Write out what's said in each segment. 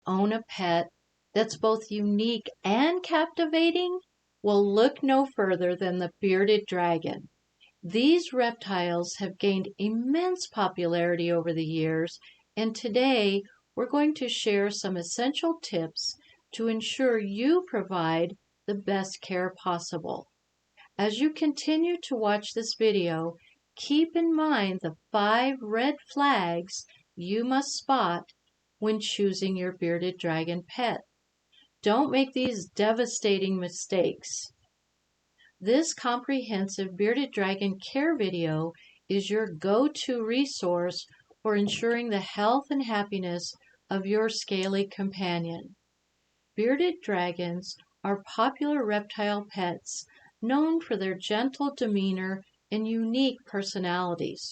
own a pet that's both unique and captivating? Well, look no further than the bearded dragon. These reptiles have gained immense popularity over the years, and today we're going to share some essential tips to ensure you provide the best care possible. As you continue to watch this video, keep in mind the 5 red flags you must spot when choosing your bearded dragon pet. Don't make these devastating mistakes. This comprehensive bearded dragon care video is your go-to resource for ensuring the health and happiness of your scaly companion. Bearded dragons are popular reptile pets known for their gentle demeanor and unique personalities.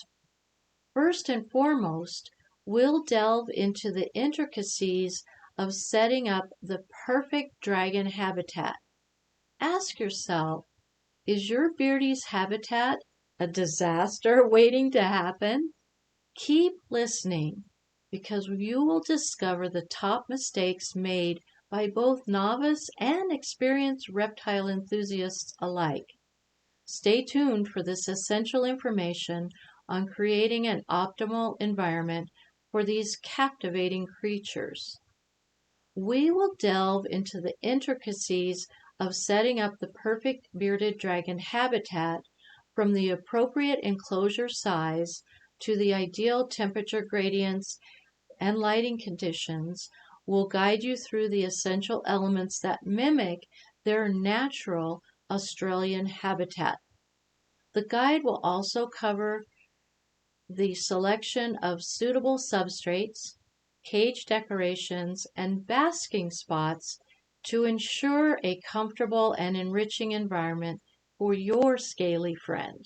First and foremost, we'll delve into the intricacies of setting up the perfect dragon habitat. Ask yourself, is your Beardy's habitat a disaster waiting to happen? Keep listening, because you will discover the top mistakes made by both novice and experienced reptile enthusiasts alike. Stay tuned for this essential information on creating an optimal environment for these captivating creatures. We will delve into the intricacies of setting up the perfect bearded dragon habitat, from the appropriate enclosure size to the ideal temperature gradients and lighting conditions. Will guide you through the essential elements that mimic their natural Australian habitat. The guide will also cover the selection of suitable substrates, cage decorations, and basking spots to ensure a comfortable and enriching environment for your scaly friend.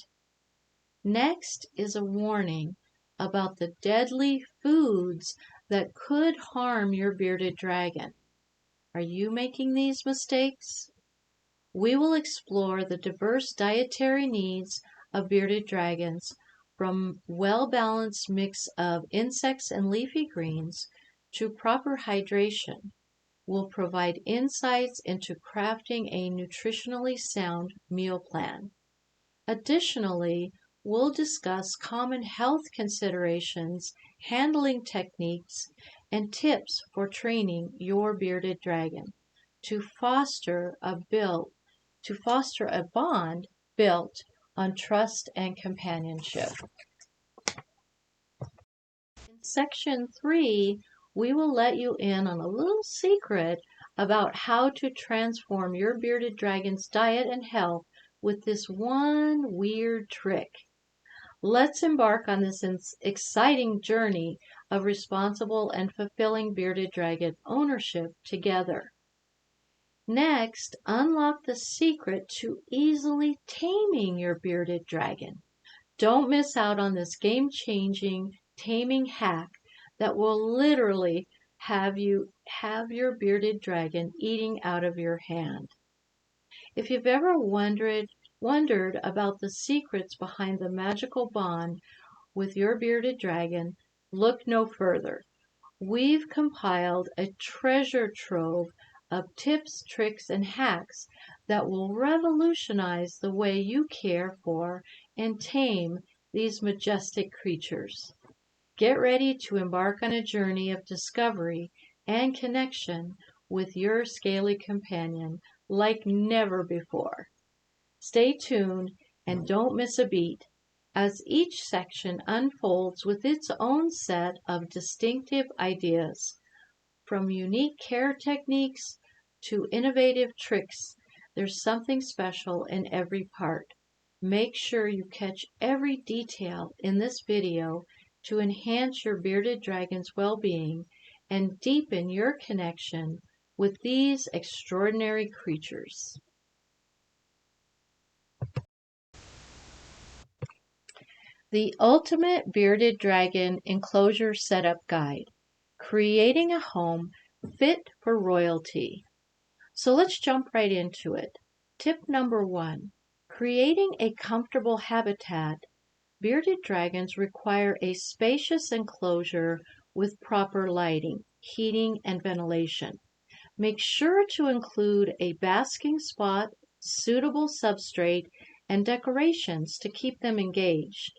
Next is a warning about the deadly foods that could harm your bearded dragon. Are you making these mistakes? We will explore the diverse dietary needs of bearded dragons, from well-balanced mix of insects and leafy greens to proper hydration. Will provide insights into crafting a nutritionally sound meal plan. Additionally, we'll discuss common health considerations, handling techniques, and tips for training your bearded dragon to foster a bond built on trust and companionship. In section 3, we will let you in on a little secret about how to transform your bearded dragon's diet and health with this one weird trick. Let's embark on this exciting journey of responsible and fulfilling bearded dragon ownership together. Next, unlock the secret to easily taming your bearded dragon. Don't miss out on this game-changing taming hack that will literally have your bearded dragon eating out of your hand. If you've ever wondered about the secrets behind the magical bond with your bearded dragon, look no further. We've compiled a treasure trove of tips, tricks, and hacks that will revolutionize the way you care for and tame these majestic creatures. Get ready to embark on a journey of discovery and connection with your scaly companion like never before. Stay tuned and don't miss a beat, as each section unfolds with its own set of distinctive ideas. From unique care techniques to innovative tricks, there's something special in every part. Make sure you catch every detail in this video to enhance your bearded dragon's well-being and deepen your connection with these extraordinary creatures. The Ultimate Bearded Dragon Enclosure Setup Guide: Creating a Home Fit for Royalty. So let's jump right into it. Tip number 1. Creating a comfortable habitat. Bearded dragons require a spacious enclosure with proper lighting, heating, and ventilation. Make sure to include a basking spot, suitable substrate, and decorations to keep them engaged.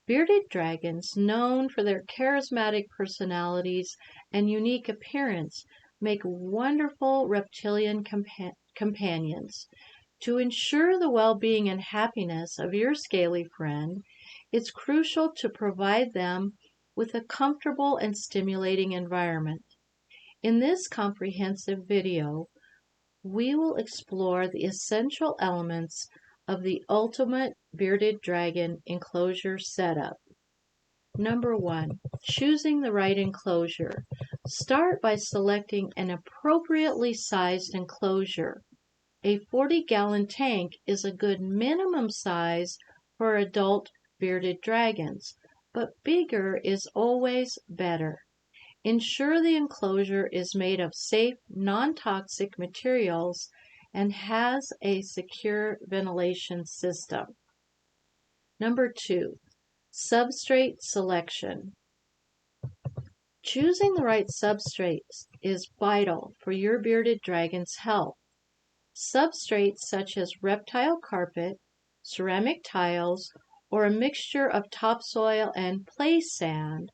Bearded dragons, known for their charismatic personalities and unique appearance, make wonderful reptilian companions. To ensure the well-being and happiness of your scaly friend, it's crucial to provide them with a comfortable and stimulating environment. In this comprehensive video, we will explore the essential elements of the ultimate bearded dragon enclosure setup. Number 1, choosing the right enclosure. Start by selecting an appropriately sized enclosure. A 40-gallon tank is a good minimum size for adult bearded dragons, but bigger is always better. Ensure the enclosure is made of safe, non-toxic materials and has a secure ventilation system. Number 2, substrate selection. Choosing the right substrates is vital for your bearded dragon's health. Substrates such as reptile carpet, ceramic tiles, or a mixture of topsoil and play sand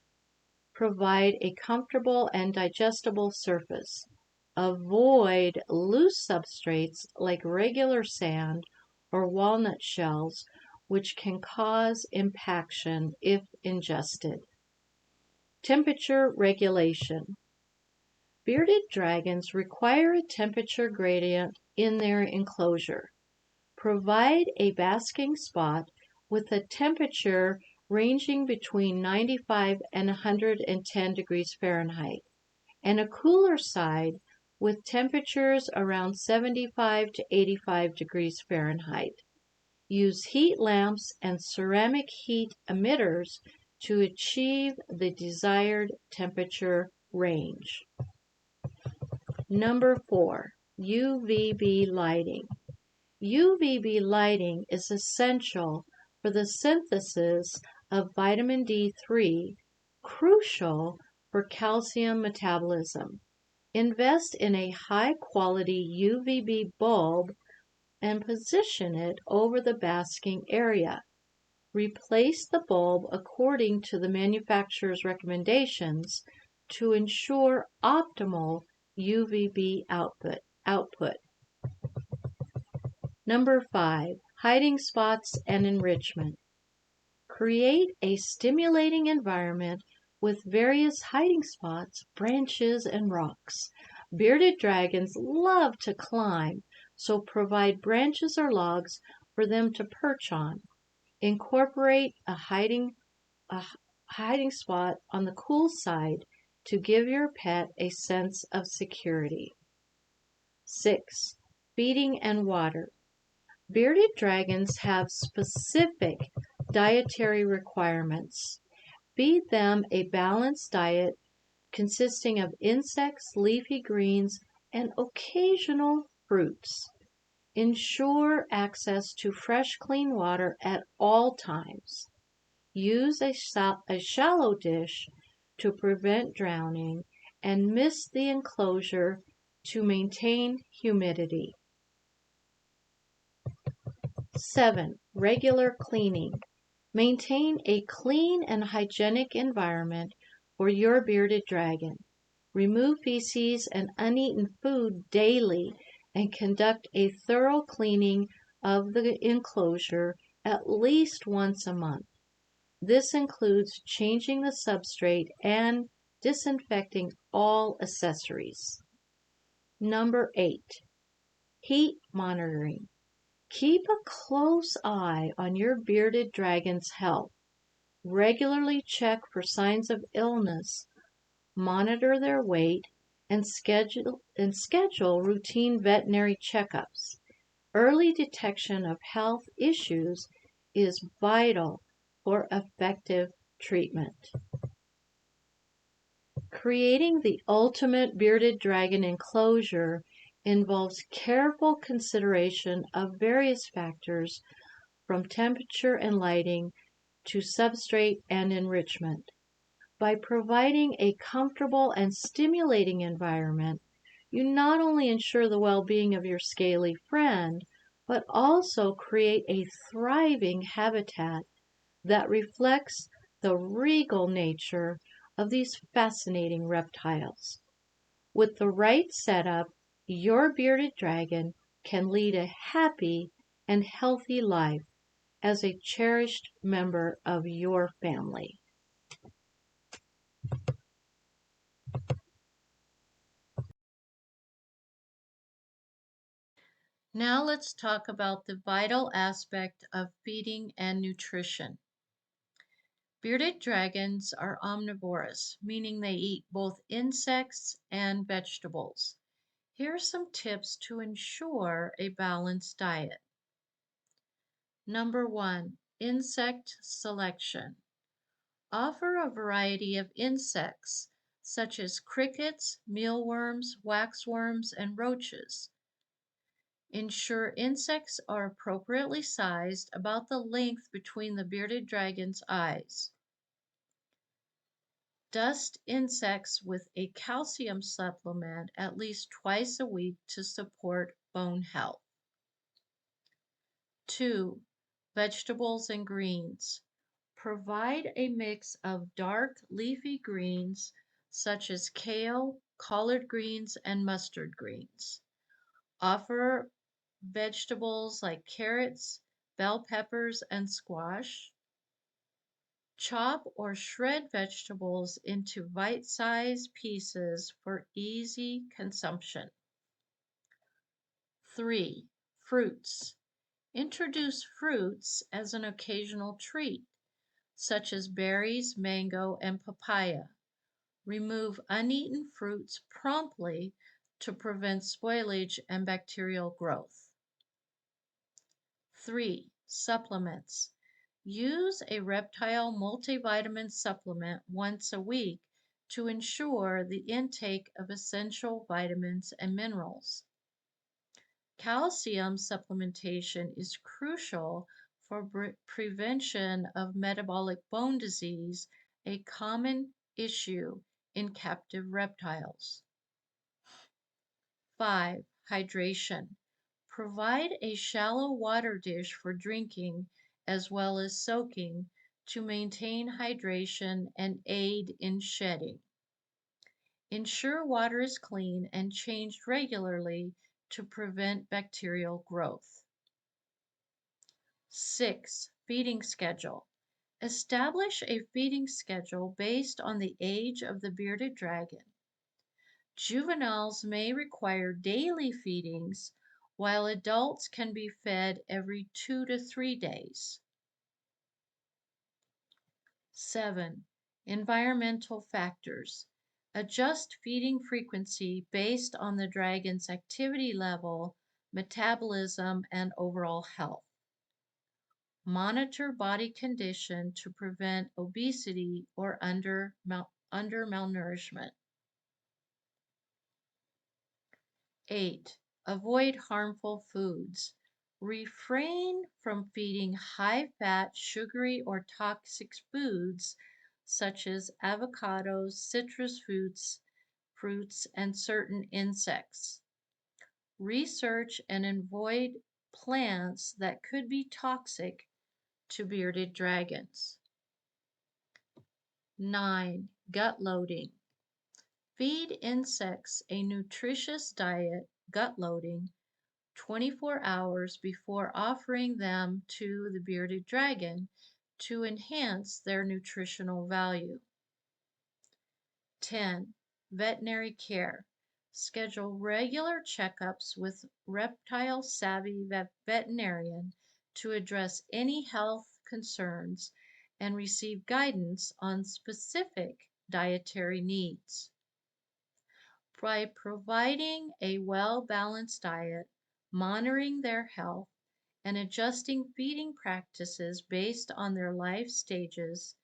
provide a comfortable and digestible surface. Avoid loose substrates like regular sand or walnut shells, which can cause impaction if ingested. Temperature regulation. Bearded dragons require a temperature gradient in their enclosure. Provide a basking spot with a temperature ranging between 95 and 110 degrees Fahrenheit, and a cooler side with temperatures around 75 to 85 degrees Fahrenheit. Use heat lamps and ceramic heat emitters to achieve the desired temperature range. Number 4, UVB lighting. UVB lighting is essential for the synthesis of vitamin D3, crucial for calcium metabolism. Invest in a high-quality UVB bulb and position it over the basking area. Replace the bulb according to the manufacturer's recommendations to ensure optimal UVB output. Number 5, hiding spots and enrichment. Create a stimulating environment with various hiding spots, branches, and rocks. Bearded dragons love to climb, so provide branches or logs for them to perch on. Incorporate a hiding spot on the cool side to give your pet a sense of security. 6, feeding and water. Bearded dragons have specific dietary requirements. Feed them a balanced diet consisting of insects, leafy greens, and occasional fruits. Ensure access to fresh, clean water at all times. Use a shallow dish to prevent drowning and mist the enclosure to maintain humidity. 7, regular cleaning. Maintain a clean and hygienic environment for your bearded dragon. Remove feces and uneaten food daily and conduct a thorough cleaning of the enclosure at least once a month. This includes changing the substrate and disinfecting all accessories. Number 8, heat monitoring. Keep a close eye on your bearded dragon's health. Regularly check for signs of illness, monitor their weight, and schedule routine veterinary checkups. Early detection of health issues is vital for effective treatment. Creating the ultimate bearded dragon enclosure involves careful consideration of various factors from temperature and lighting to substrate and enrichment. By providing a comfortable and stimulating environment, you not only ensure the well-being of your scaly friend, but also create a thriving habitat that reflects the regal nature of these fascinating reptiles. With the right setup, your bearded dragon can lead a happy and healthy life as a cherished member of your family. Now let's talk about the vital aspect of feeding and nutrition. Bearded dragons are omnivorous, meaning they eat both insects and vegetables. Here are some tips to ensure a balanced diet. Number 1, insect selection. Offer a variety of insects, such as crickets, mealworms, waxworms, and roaches. Ensure insects are appropriately sized, about the length between the bearded dragon's eyes. Dust insects with a calcium supplement at least twice a week to support bone health. 2. Vegetables and greens. Provide a mix of dark leafy greens such as kale, collard greens, and mustard greens. Offer vegetables like carrots, bell peppers, and squash. Chop or shred vegetables into bite-sized pieces for easy consumption. 3. Fruits. Introduce fruits as an occasional treat, such as berries, mango, and papaya. Remove uneaten fruits promptly to prevent spoilage and bacterial growth. 3. Supplements. Use a reptile multivitamin supplement once a week to ensure the intake of essential vitamins and minerals. Calcium supplementation is crucial for prevention of metabolic bone disease, a common issue in captive reptiles. 5. Hydration. Provide a shallow water dish for drinking as well as soaking to maintain hydration and aid in shedding. Ensure water is clean and changed regularly to prevent bacterial growth. 6. Feeding schedule. Establish a feeding schedule based on the age of the bearded dragon. Juveniles may require daily feedings, while adults can be fed every 2 to 3 days. 7. Environmental factors. Adjust feeding frequency based on the dragon's activity level, metabolism, and overall health. Monitor body condition to prevent obesity or under malnourishment. 8. Avoid harmful foods. Refrain from feeding high-fat, sugary, or toxic foods such as avocados, citrus fruits, and certain insects. Research and avoid plants that could be toxic to bearded dragons. 9. Gut loading. Feed insects a nutritious diet, gut loading, 24 hours before offering them to the bearded dragon to enhance their nutritional value. 10. Veterinary care. Schedule regular checkups with reptile-savvy veterinarian to address any health concerns and receive guidance on specific dietary needs. By providing a well-balanced diet, monitoring their health, and adjusting feeding practices based on their life stages,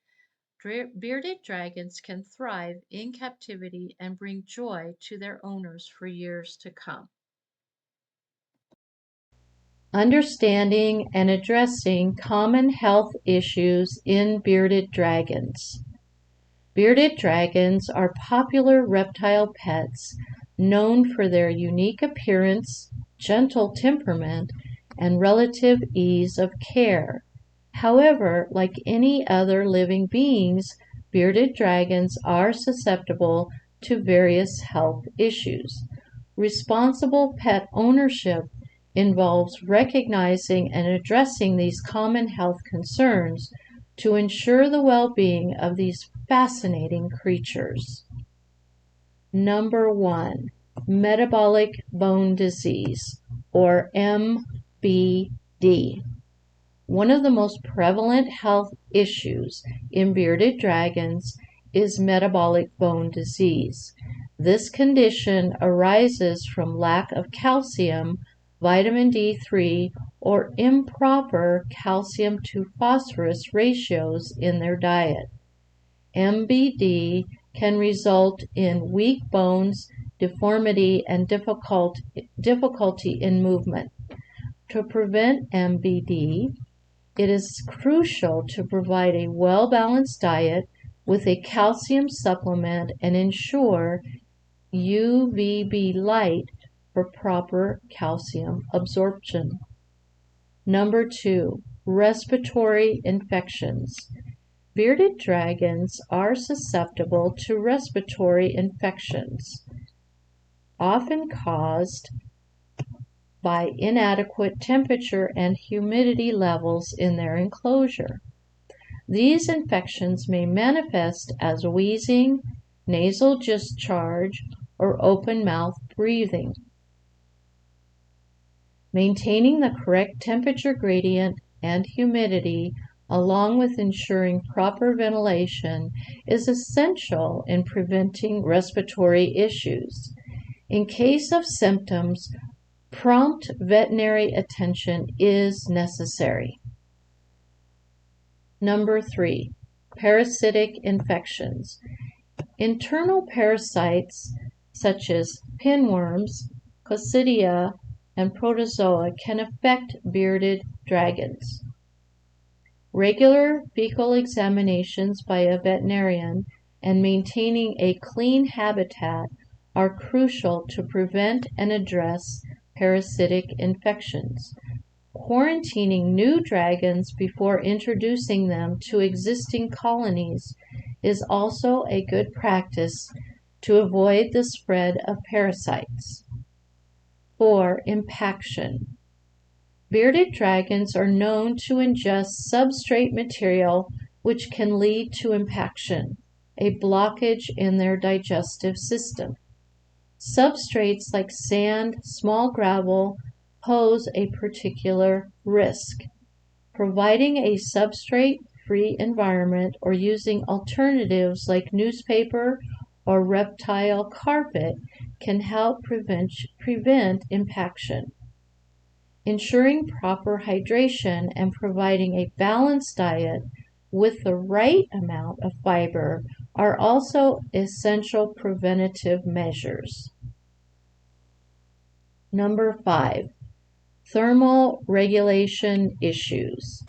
bearded dragons can thrive in captivity and bring joy to their owners for years to come. Understanding and addressing common health issues in bearded dragons. Bearded dragons are popular reptile pets known for their unique appearance, gentle temperament, and relative ease of care. However, like any other living beings, bearded dragons are susceptible to various health issues. Responsible pet ownership involves recognizing and addressing these common health concerns to ensure the well-being of these fascinating creatures. Number 1. Metabolic bone disease, or MBD. One of the most prevalent health issues in bearded dragons is metabolic bone disease. This condition arises from lack of calcium, vitamin D3, or improper calcium to phosphorus ratios in their diet. MBD can result in weak bones, deformity, and difficulty in movement. To prevent MBD, it is crucial to provide a well-balanced diet with a calcium supplement and ensure UVB light for proper calcium absorption. Number 2. Respiratory infections. Bearded dragons are susceptible to respiratory infections, often caused by inadequate temperature and humidity levels in their enclosure. These infections may manifest as wheezing, nasal discharge, or open mouth breathing. Maintaining the correct temperature gradient and humidity, along with ensuring proper ventilation, is essential in preventing respiratory issues. In case of symptoms, prompt veterinary attention is necessary. Number 3. Parasitic infections. Internal parasites such as pinworms, coccidia, and protozoa can affect bearded dragons. Regular fecal examinations by a veterinarian and maintaining a clean habitat are crucial to prevent and address parasitic infections. Quarantining new dragons before introducing them to existing colonies is also a good practice to avoid the spread of parasites. 4. Impaction. Bearded dragons are known to ingest substrate material which can lead to impaction, a blockage in their digestive system. Substrates like sand, small gravel pose a particular risk. Providing a substrate-free environment or using alternatives like newspaper or reptile carpet can help prevent impaction. Ensuring proper hydration and providing a balanced diet with the right amount of fiber are also essential preventative measures. Number 5. Thermal regulation issues.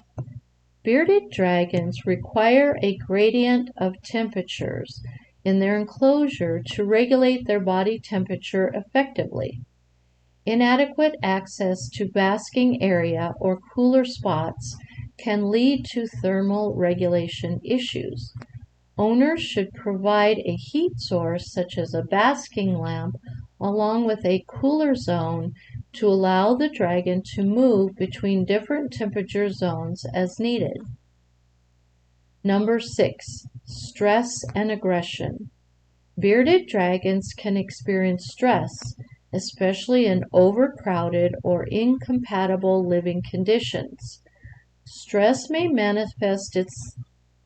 Bearded dragons require a gradient of temperatures in their enclosure to regulate their body temperature effectively. Inadequate access to basking area or cooler spots can lead to thermal regulation issues. Owners should provide a heat source such as a basking lamp along with a cooler zone to allow the dragon to move between different temperature zones as needed. Number 6. Stress and aggression. Bearded dragons can experience stress, especially in overcrowded or incompatible living conditions. Stress may manifest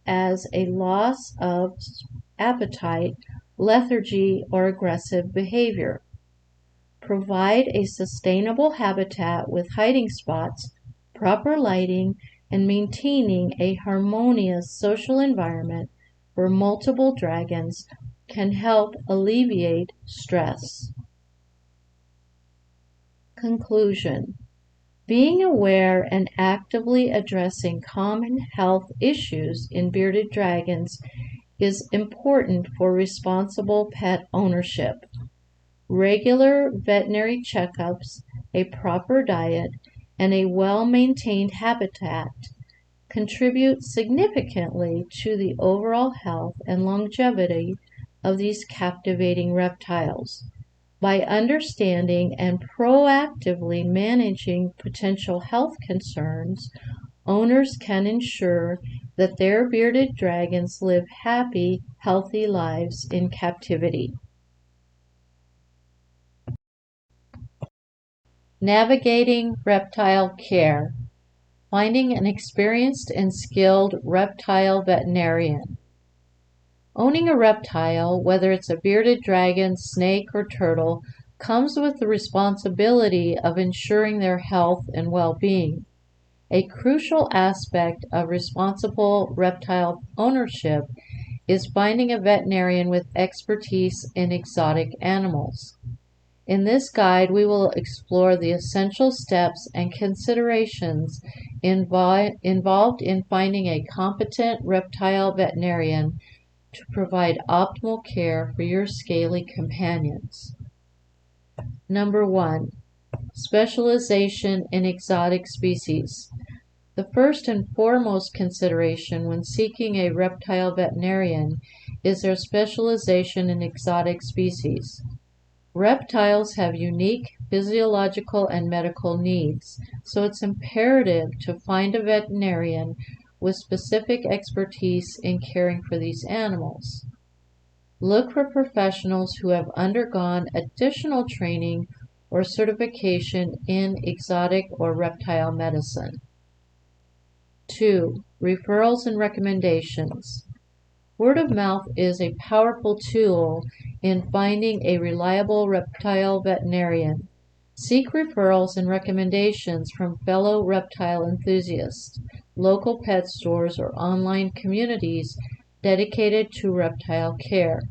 as a loss of appetite, lethargy, or aggressive behavior. Provide a sustainable habitat with hiding spots, proper lighting, and maintaining a harmonious social environment where multiple dragons can help alleviate stress. Conclusion. Being aware and actively addressing common health issues in bearded dragons is important for responsible pet ownership. Regular veterinary checkups, a proper diet, and a well-maintained habitat contribute significantly to the overall health and longevity of these captivating reptiles. By understanding and proactively managing potential health concerns, owners can ensure that their bearded dragons live happy, healthy lives in captivity. Navigating reptile care. Finding an experienced and skilled reptile veterinarian. Owning a reptile, whether it's a bearded dragon, snake, or turtle, comes with the responsibility of ensuring their health and well-being. A crucial aspect of responsible reptile ownership is finding a veterinarian with expertise in exotic animals. In this guide, we will explore the essential steps and considerations involved in finding a competent reptile veterinarian to provide optimal care for your scaly companions. Number 1. Specialization in exotic species. The first and foremost consideration when seeking a reptile veterinarian is their specialization in exotic species. Reptiles have unique physiological and medical needs, so it's imperative to find a veterinarian with specific expertise in caring for these animals. Look for professionals who have undergone additional training or certification in exotic or reptile medicine. 2. Referrals and recommendations. Word of mouth is a powerful tool in finding a reliable reptile veterinarian. Seek referrals and recommendations from fellow reptile enthusiasts, local pet stores, or online communities dedicated to reptile care.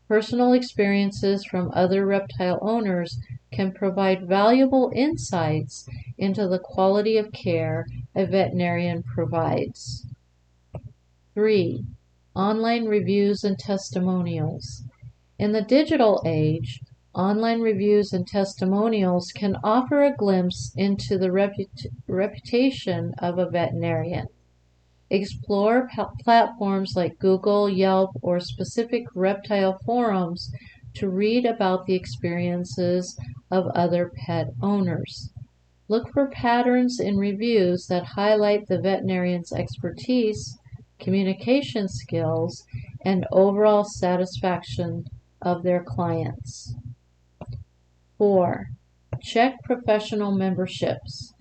Personal experiences from other reptile owners can provide valuable insights into the quality of care a veterinarian provides. 3. Online reviews and testimonials. In the digital age, online reviews and testimonials can offer a glimpse into the reputation of a veterinarian. Explore platforms like Google, Yelp, or specific reptile forums to read about the experiences of other pet owners. Look for patterns in reviews that highlight the veterinarian's expertise, communication skills, and overall satisfaction of their clients. 4. Check professional memberships.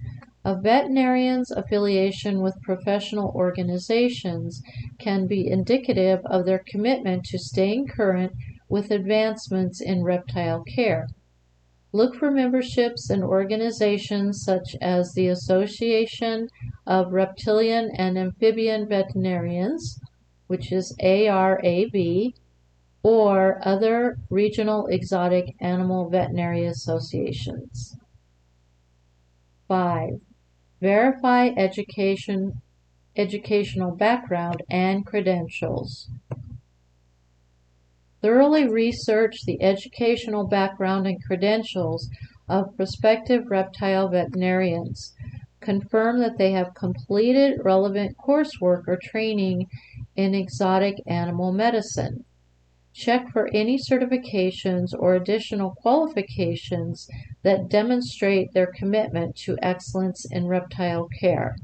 A veterinarian's affiliation with professional organizations can be indicative of their commitment to staying current with advancements in reptile care. Look for memberships in organizations such as the Association of Reptilian and Amphibian Veterinarians, which is ARAV, or other regional exotic animal veterinary associations. 5. Verify educational background and credentials. Thoroughly research the educational background and credentials of prospective reptile veterinarians. Confirm that they have completed relevant coursework or training in exotic animal medicine. Check for any certifications or additional qualifications that demonstrate their commitment to excellence in reptile care.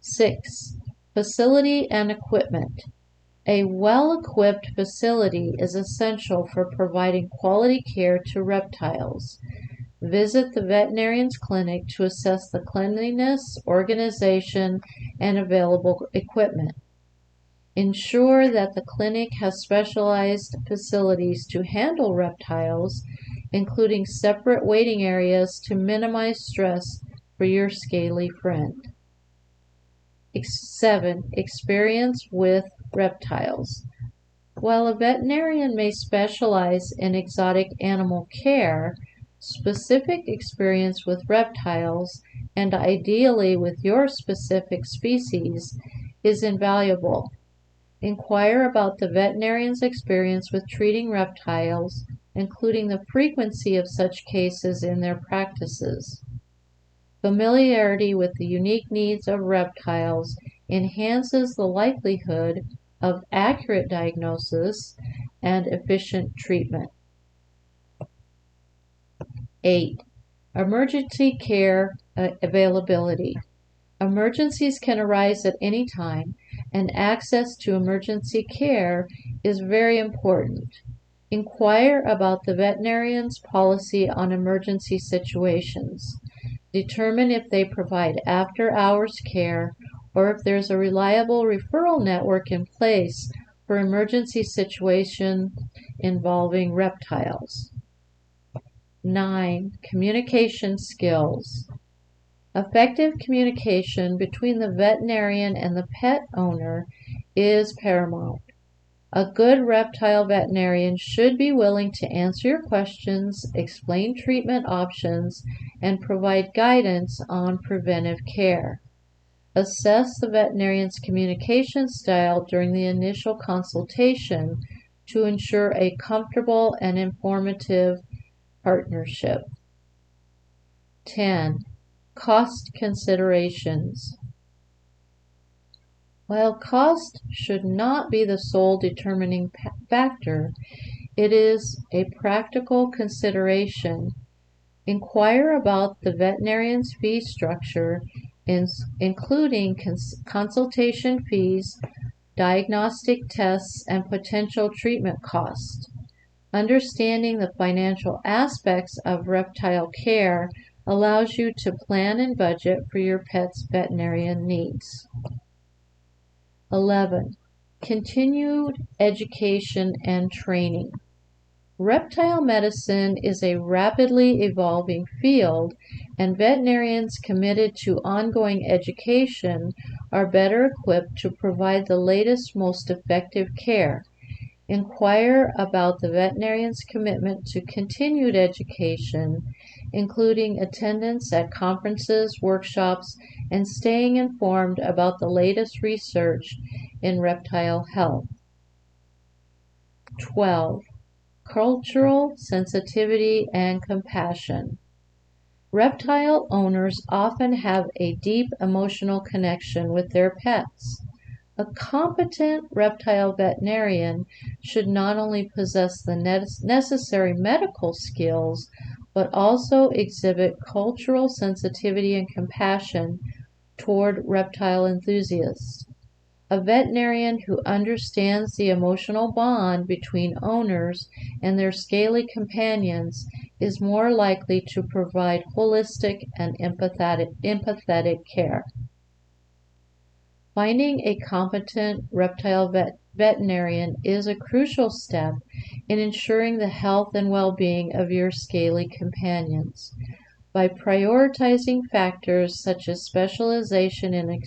6. Facility and equipment. A well-equipped facility is essential for providing quality care to reptiles. Visit the veterinarian's clinic to assess the cleanliness, organization, and available equipment. Ensure that the clinic has specialized facilities to handle reptiles, including separate waiting areas to minimize stress for your scaly friend. 7. Experience with reptiles. While a veterinarian may specialize in exotic animal care, specific experience with reptiles, and ideally with your specific species, is invaluable. Inquire about the veterinarian's experience with treating reptiles, including the frequency of such cases in their practices. Familiarity with the unique needs of reptiles enhances the likelihood of accurate diagnosis and efficient treatment. 8. Emergency care availability. Emergencies can arise at any time, and access to emergency care is very important. Inquire about the veterinarian's policy on emergency situations. Determine if they provide after-hours care or if there's a reliable referral network in place for emergency situations involving reptiles. 9. Communication skills. Effective communication between the veterinarian and the pet owner is paramount. A good reptile veterinarian should be willing to answer your questions, explain treatment options, and provide guidance on preventive care. Assess the veterinarian's communication style during the initial consultation to ensure a comfortable and informative partnership. 10. Cost considerations. While cost should not be the sole determining factor, it is a practical consideration. Inquire about the veterinarian's fee structure, including consultation fees, diagnostic tests, and potential treatment costs. Understanding the financial aspects of reptile care allows you to plan and budget for your pet's veterinarian needs. 11. Continued education and training. Reptile medicine is a rapidly evolving field, and veterinarians committed to ongoing education are better equipped to provide the latest, most effective care. Inquire about the veterinarian's commitment to continued education, including attendance at conferences, workshops, and staying informed about the latest research in reptile health. 12. Cultural sensitivity and compassion. Reptile owners often have a deep emotional connection with their pets. A competent reptile veterinarian should not only possess the necessary medical skills, but also exhibit cultural sensitivity and compassion toward reptile enthusiasts. A veterinarian who understands the emotional bond between owners and their scaly companions is more likely to provide holistic and empathetic care. Finding a competent reptile veterinarian is a crucial step in ensuring the health and well-being of your scaly companions. By prioritizing factors such as specialization in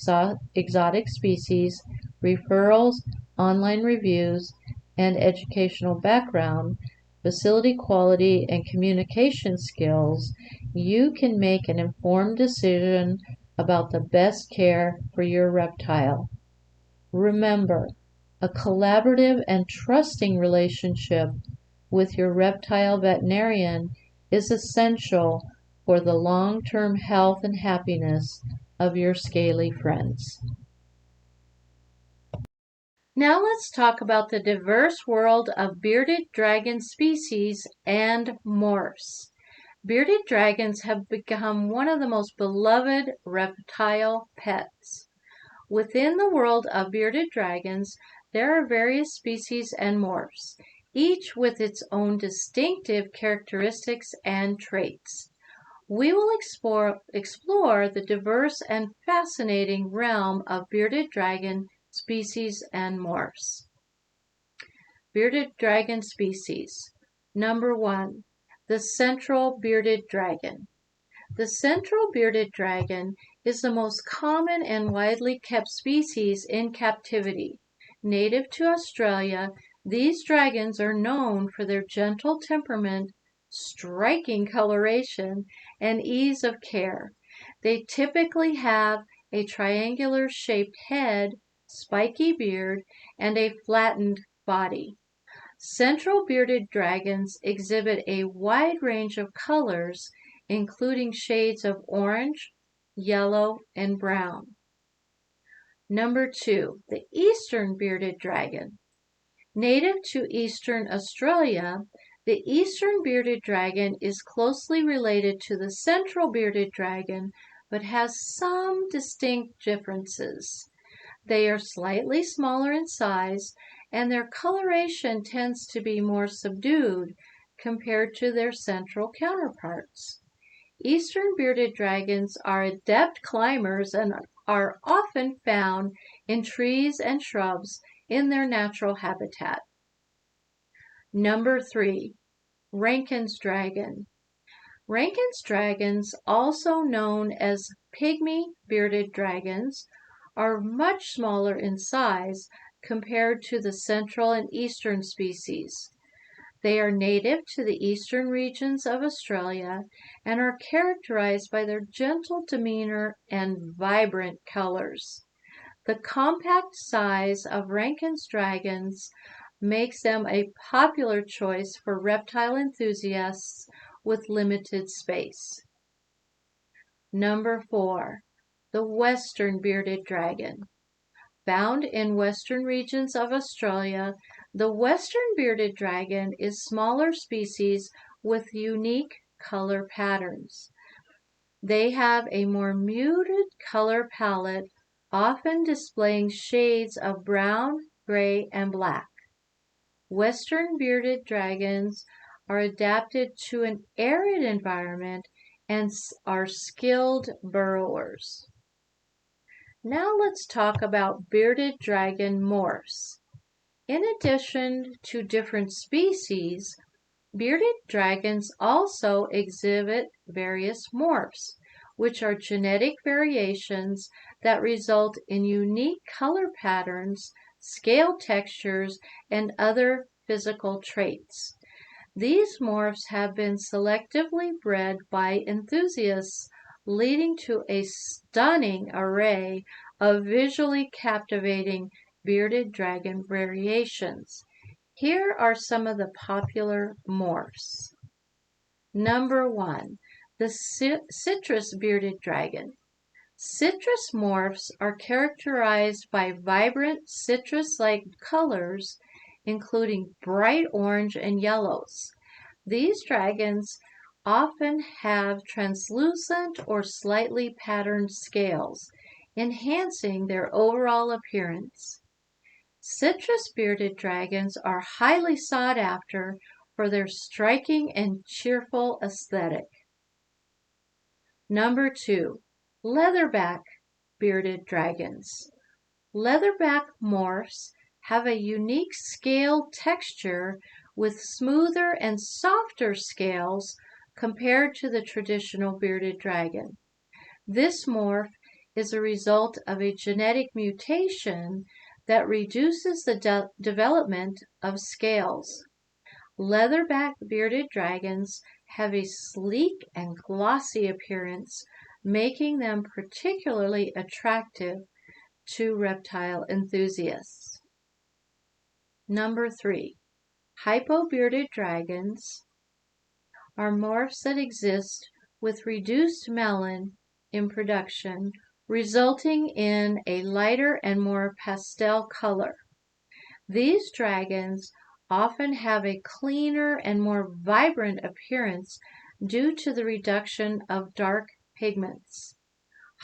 exotic species, referrals, online reviews, and educational background, facility quality, and communication skills, you can make an informed decision about the best care for your reptile. Remember, a collaborative and trusting relationship with your reptile veterinarian is essential for the long-term health and happiness of your scaly friends. Now let's talk about the diverse world of bearded dragon species and morphs. Bearded dragons have become one of the most beloved reptile pets. Within the world of bearded dragons, there are various species and morphs, each with its own distinctive characteristics and traits. We will explore the diverse and fascinating realm of bearded dragon species and morphs. Bearded dragon species. Number 1. The central bearded dragon. The central bearded dragon is the most common and widely kept species in captivity. Native to Australia, these dragons are known for their gentle temperament, striking coloration, and ease of care. They typically have a triangular-shaped head, spiky beard, and a flattened body. Central bearded dragons exhibit a wide range of colors, including shades of orange, yellow, and brown. Number 2, the eastern bearded dragon. Native to eastern Australia, the eastern bearded dragon is closely related to the central bearded dragon, but has some distinct differences. They are slightly smaller in size, and their coloration tends to be more subdued compared to their central counterparts. Eastern bearded dragons are adept climbers and are often found in trees and shrubs in their natural habitat. Number 3, Rankin's dragon. Rankin's dragons, also known as pygmy bearded dragons, are much smaller in size compared to the central and eastern species. They are native to the eastern regions of Australia and are characterized by their gentle demeanor and vibrant colors. The compact size of Rankin's dragons makes them a popular choice for reptile enthusiasts with limited space. Number 4, the western bearded dragon. Found in western regions of Australia, the western bearded dragon is smaller species with unique color patterns. They have a more muted color palette, often displaying shades of brown, gray, and black. Western bearded dragons are adapted to an arid environment and are skilled burrowers. Now let's talk about bearded dragon morphs. In addition to different species, bearded dragons also exhibit various morphs, which are genetic variations that result in unique color patterns, scale textures, and other physical traits. These morphs have been selectively bred by enthusiasts, leading to a stunning array of visually captivating bearded dragon variations. Here are some of the popular morphs. Number 1, the citrus bearded dragon. Citrus morphs are characterized by vibrant citrus-like colors, including bright orange and yellows. These dragons often have translucent or slightly patterned scales, enhancing their overall appearance. Citrus bearded dragons are highly sought after for their striking and cheerful aesthetic. Number 2, leatherback bearded dragons. Leatherback morphs have a unique scale texture with smoother and softer scales compared to the traditional bearded dragon. This morph is a result of a genetic mutation that reduces the development of scales. Leatherback bearded dragons have a sleek and glossy appearance, making them particularly attractive to reptile enthusiasts. Number 3, hypo-bearded dragons are morphs that exist with reduced melanin in production, resulting in a lighter and more pastel color. These dragons often have a cleaner and more vibrant appearance due to the reduction of dark pigments.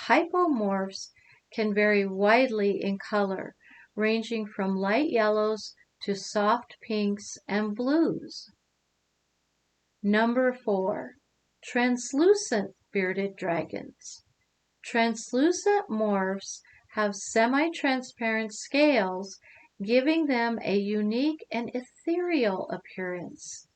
Hypomorphs can vary widely in color, ranging from light yellows to soft pinks and blues. Number 4, translucent bearded dragons. Translucent morphs have semi-transparent scales, giving them a unique and ethereal appearance.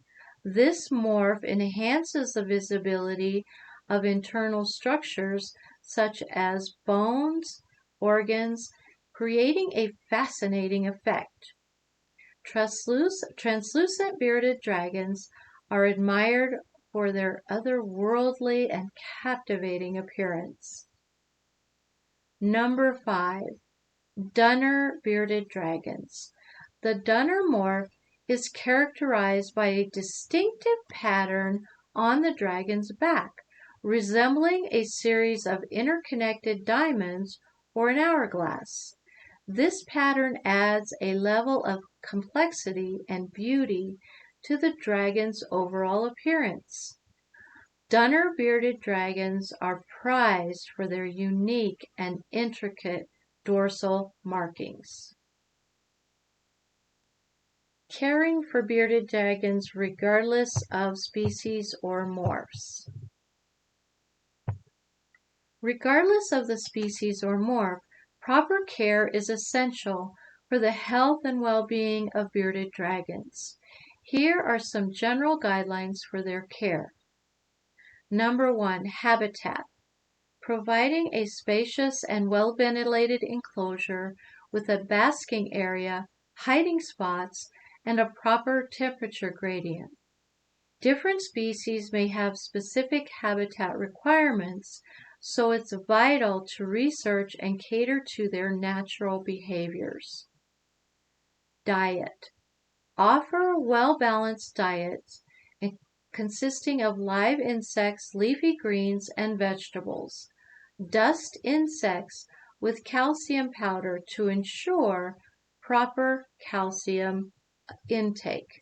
This morph enhances the visibility of internal structures such as bones, organs, creating a fascinating effect. Translucent bearded dragons are admired for their otherworldly and captivating appearance. Number 5, Dunner bearded dragons. The Dunner morph is characterized by a distinctive pattern on the dragon's back, resembling a series of interconnected diamonds or an hourglass. This pattern adds a level of complexity and beauty to the dragon's overall appearance. Dunner bearded dragons are prized for their unique and intricate dorsal markings. Caring for bearded dragons regardless of species or morphs. Regardless of the species or morph, proper care is essential for the health and well-being of bearded dragons. Here are some general guidelines for their care. Number 1, habitat. Providing a spacious and well-ventilated enclosure with a basking area, hiding spots, and a proper temperature gradient. Different species may have specific habitat requirements, so it's vital to research and cater to their natural behaviors. Diet. Offer well-balanced diets consisting of live insects, leafy greens, and vegetables. Dust insects with calcium powder to ensure proper calcium intake.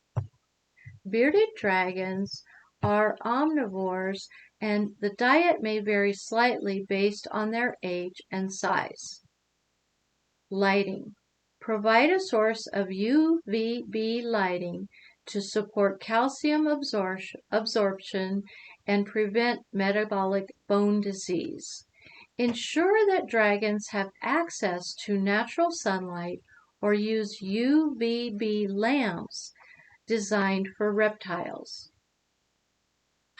Bearded dragons are omnivores, and the diet may vary slightly based on their age and size. Lighting. Provide a source of UVB lighting to support calcium absorption and prevent metabolic bone disease. Ensure that dragons have access to natural sunlight or use UVB lamps designed for reptiles.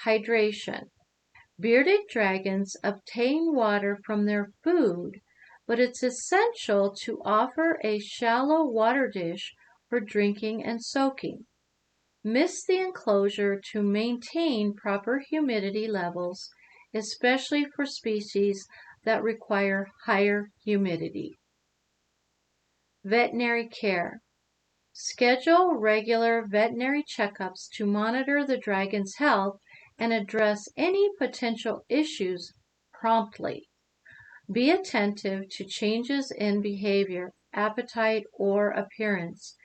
Hydration. Bearded dragons obtain water from their food, but it's essential to offer a shallow water dish for drinking and soaking. Mist the enclosure to maintain proper humidity levels, especially for species that require higher humidity. Veterinary care. Schedule regular veterinary checkups to monitor the dragon's health and address any potential issues promptly. Be attentive to changes in behavior, appetite, or appearance,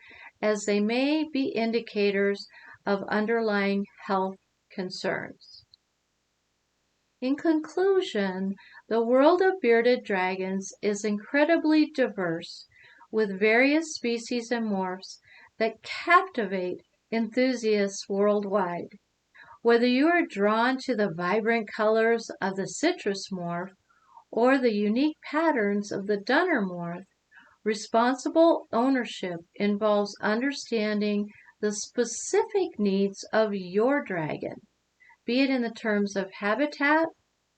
as they may be indicators of underlying health concerns. In conclusion, the world of bearded dragons is incredibly diverse, with various species and morphs that captivate enthusiasts worldwide. Whether you are drawn to the vibrant colors of the citrus morph or the unique patterns of the Dunner morph, responsible ownership involves understanding the specific needs of your dragon, be it in the terms of habitat,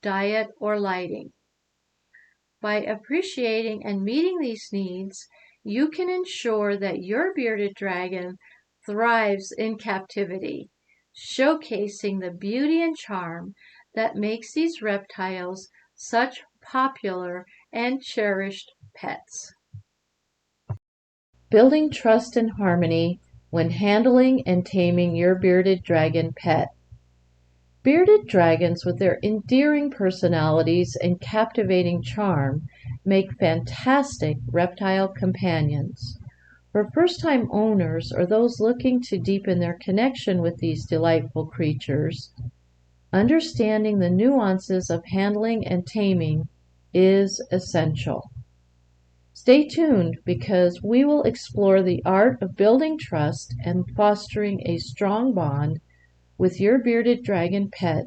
diet, or lighting. By appreciating and meeting these needs, you can ensure that your bearded dragon thrives in captivity, showcasing the beauty and charm that makes these reptiles such popular and cherished pets. Building trust and harmony when handling and taming your bearded dragon pet. Bearded dragons, with their endearing personalities and captivating charm, make fantastic reptile companions. For first-time owners or those looking to deepen their connection with these delightful creatures, understanding the nuances of handling and taming is essential. Stay tuned, because we will explore the art of building trust and fostering a strong bond with your bearded dragon pet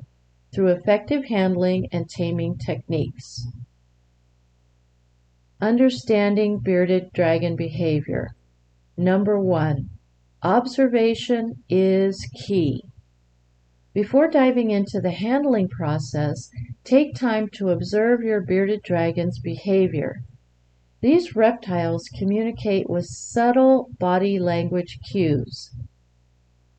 through effective handling and taming techniques. Understanding bearded dragon behavior. Number 1, observation is key. Before diving into the handling process, take time to observe your bearded dragon's behavior. These reptiles communicate with subtle body language cues.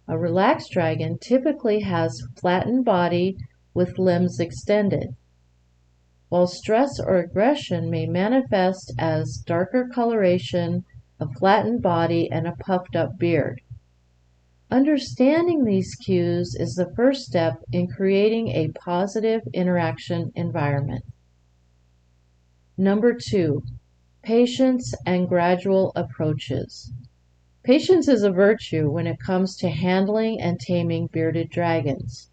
A relaxed dragon typically has flattened body with limbs extended. while stress or aggression may manifest as darker coloration, a flattened body, and a puffed up beard. Understanding these cues is the first step in creating a positive interaction environment. Number 2, patience and gradual approaches. Patience is a virtue when it comes to handling and taming bearded dragons.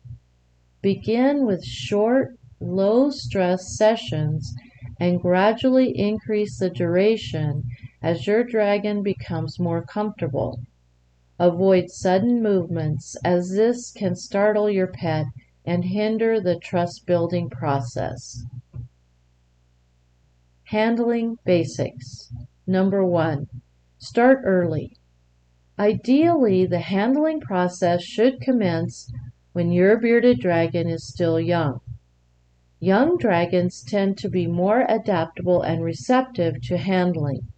Begin with short, low-stress sessions and gradually increase the duration as your dragon becomes more comfortable. Avoid sudden movements, as this can startle your pet and hinder the trust-building process. Handling basics. Number 1, start early. Ideally, the handling process should commence when your bearded dragon is still young. Young dragons tend to be more adaptable and receptive to handling.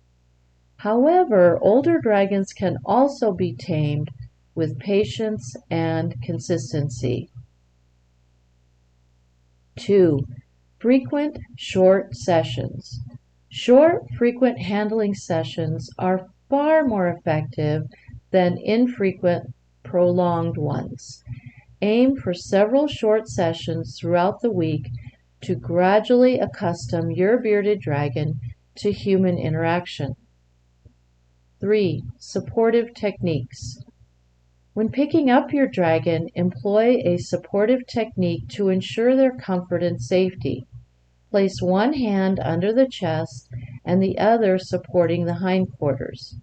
However, older dragons can also be tamed with patience and consistency. 2, frequent short sessions. Short, frequent handling sessions are far more effective than infrequent, prolonged ones. Aim for several short sessions throughout the week to gradually accustom your bearded dragon to human interaction. 3, supportive techniques. When picking up your dragon, employ a supportive technique to ensure their comfort and safety. Place one hand under the chest and the other supporting the hindquarters.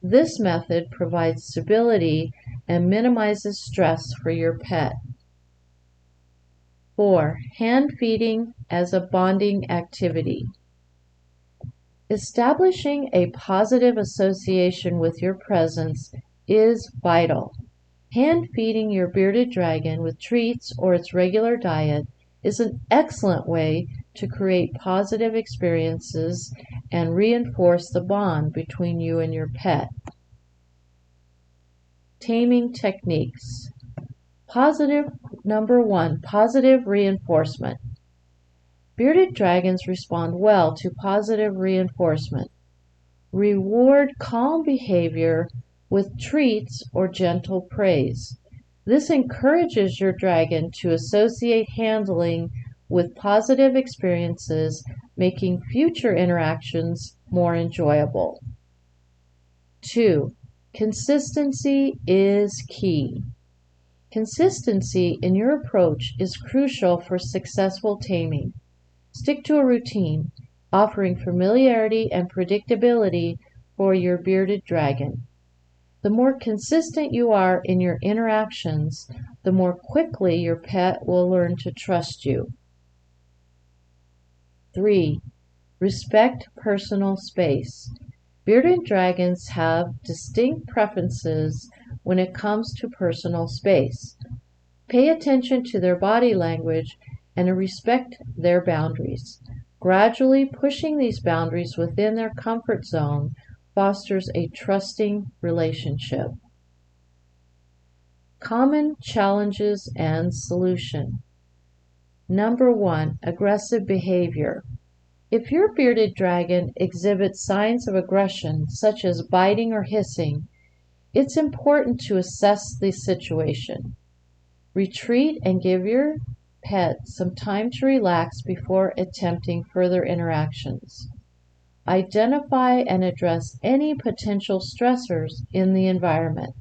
This method provides stability and minimizes stress for your pet. 4, hand feeding as a bonding activity. Establishing a positive association with your presence is vital. Hand feeding your bearded dragon with treats or its regular diet is an excellent way to create positive experiences and reinforce the bond between you and your pet. Taming techniques. Number 1, positive reinforcement. Bearded dragons respond well to positive reinforcement. Reward calm behavior with treats or gentle praise. This encourages your dragon to associate handling with positive experiences, making future interactions more enjoyable. 2, consistency is key. Consistency in your approach is crucial for successful taming. Stick to a routine, offering familiarity and predictability for your bearded dragon. The more consistent you are in your interactions, the more quickly your pet will learn to trust you. 3, respect personal space. Bearded dragons have distinct preferences when it comes to personal space. Pay attention to their body language and respect their boundaries. Gradually pushing these boundaries within their comfort zone fosters a trusting relationship. Common challenges and solution. Number 1, aggressive behavior. If your bearded dragon exhibits signs of aggression, such as biting or hissing, it's important to assess the situation. Retreat and give your pet some time to relax before attempting further interactions. Identify and address any potential stressors in the environment.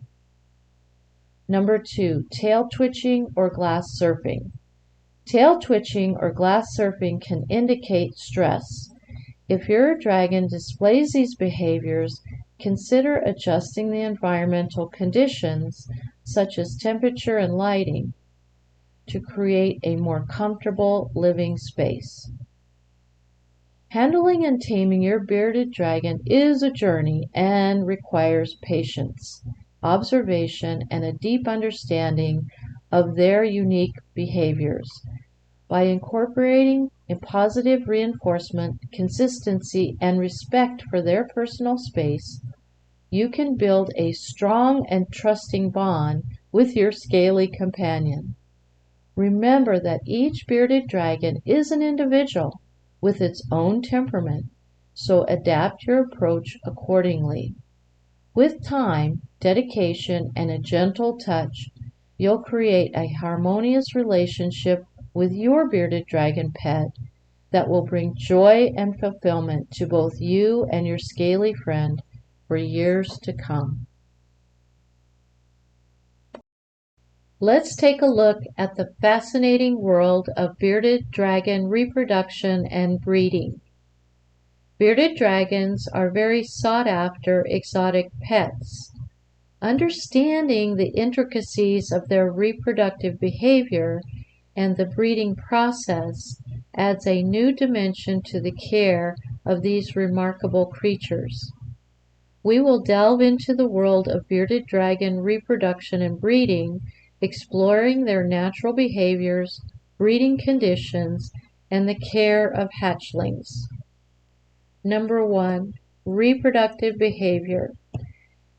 Number 2, tail twitching or glass surfing. Tail twitching or glass surfing can indicate stress. If your dragon displays these behaviors, consider adjusting the environmental conditions, such as temperature and lighting, to create a more comfortable living space. Handling and taming your bearded dragon is a journey and requires patience, observation, and a deep understanding of their unique behaviors. By incorporating a positive reinforcement, consistency, and respect for their personal space, you can build a strong and trusting bond with your scaly companion. Remember that each bearded dragon is an individual, with its own temperament, so adapt your approach accordingly. With time, dedication, and a gentle touch, you'll create a harmonious relationship with your bearded dragon pet that will bring joy and fulfillment to both you and your scaly friend for years to come. Let's take a look at the fascinating world of bearded dragon reproduction and breeding. Bearded dragons are very sought-after exotic pets. Understanding the intricacies of their reproductive behavior and the breeding process adds a new dimension to the care of these remarkable creatures. We will delve into the world of bearded dragon reproduction and breeding, exploring their natural behaviors, breeding conditions, and the care of hatchlings. Number 1. Reproductive behavior.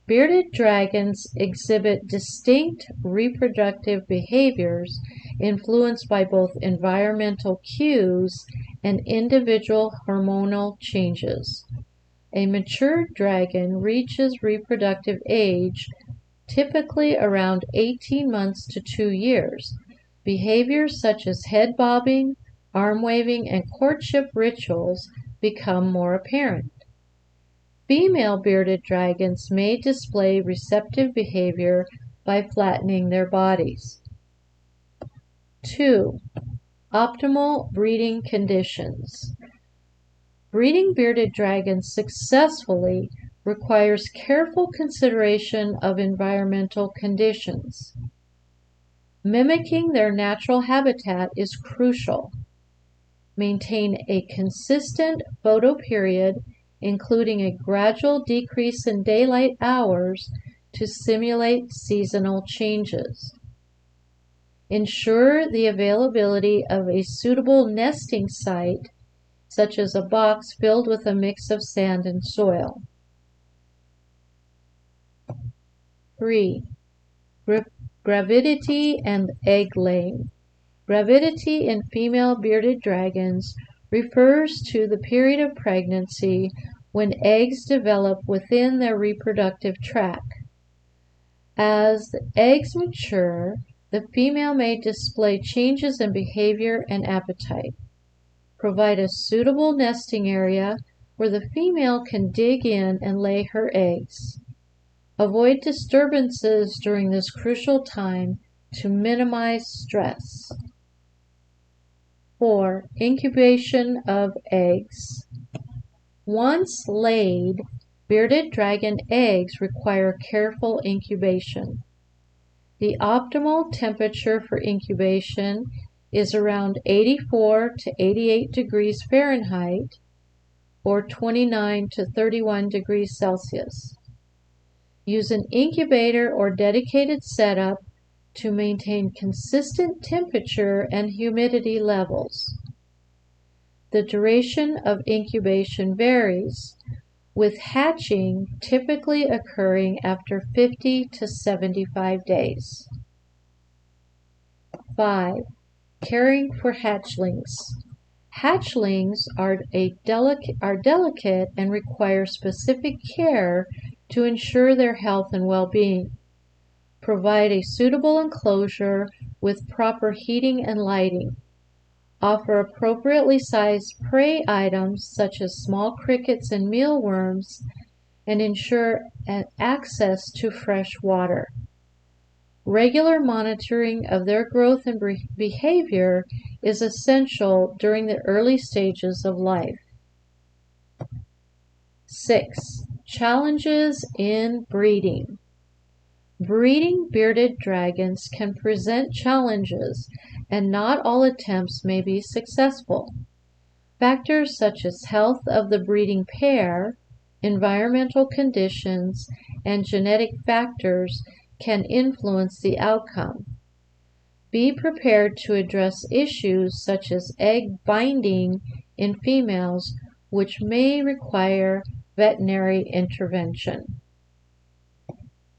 Bearded dragons exhibit distinct reproductive behaviors influenced by both environmental cues and individual hormonal changes. A mature dragon reaches reproductive age typically around 18 months to 2 years. Behaviors such as head bobbing, arm waving, and courtship rituals become more apparent. Female bearded dragons may display receptive behavior by flattening their bodies. 2. Optimal breeding conditions. Breeding bearded dragons successfully requires careful consideration of environmental conditions. Mimicking their natural habitat is crucial. Maintain a consistent photoperiod, including a gradual decrease in daylight hours to simulate seasonal changes. Ensure the availability of a suitable nesting site, such as a box filled with a mix of sand and soil. 3. Gravidity and egg laying. Gravidity in female bearded dragons refers to the period of pregnancy when eggs develop within their reproductive tract. As the eggs mature, the female may display changes in behavior and appetite. Provide a suitable nesting area where the female can dig in and lay her eggs. Avoid disturbances during this crucial time to minimize stress. 4. Incubation of eggs. Once laid, bearded dragon eggs require careful incubation. The optimal temperature for incubation is around 84 to 88 degrees Fahrenheit or 29 to 31 degrees Celsius. Use an incubator or dedicated setup to maintain consistent temperature and humidity levels. The duration of incubation varies, with hatching typically occurring after 50 to 75 days. 5. Caring for hatchlings. Hatchlings are delicate and require specific care to ensure their health and well-being. Provide a suitable enclosure with proper heating and lighting. Offer appropriately sized prey items such as small crickets and mealworms, and ensure access to fresh water. Regular monitoring of their growth and behavior is essential during the early stages of life. 6. Challenges in breeding. Breeding bearded dragons can present challenges, and not all attempts may be successful. Factors such as health of the breeding pair, environmental conditions, and genetic factors can influence the outcome. Be prepared to address issues such as egg binding in females, which may require veterinary intervention.